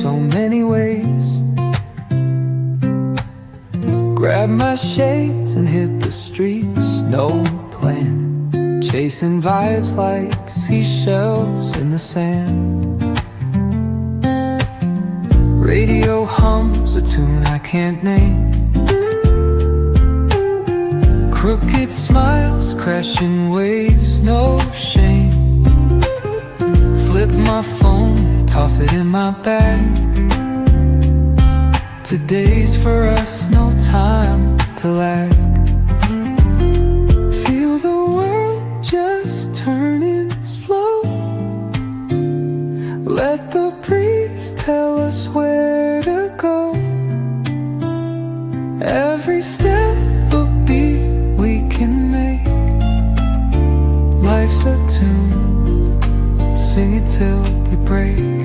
so many ways. Grab my shades and hit the streets, no plan. Chasing vibes like seashells in the sand. Radio hums a tune I can't name. Crooked smiles, crashing waves, no shame. Flip my phone, toss it in my bag. Today's for us, no time to lag. Feel the world just turning slow. Let the breeze tell us where to go. Every step a beat we can make. Life's a tune, sing it till we break.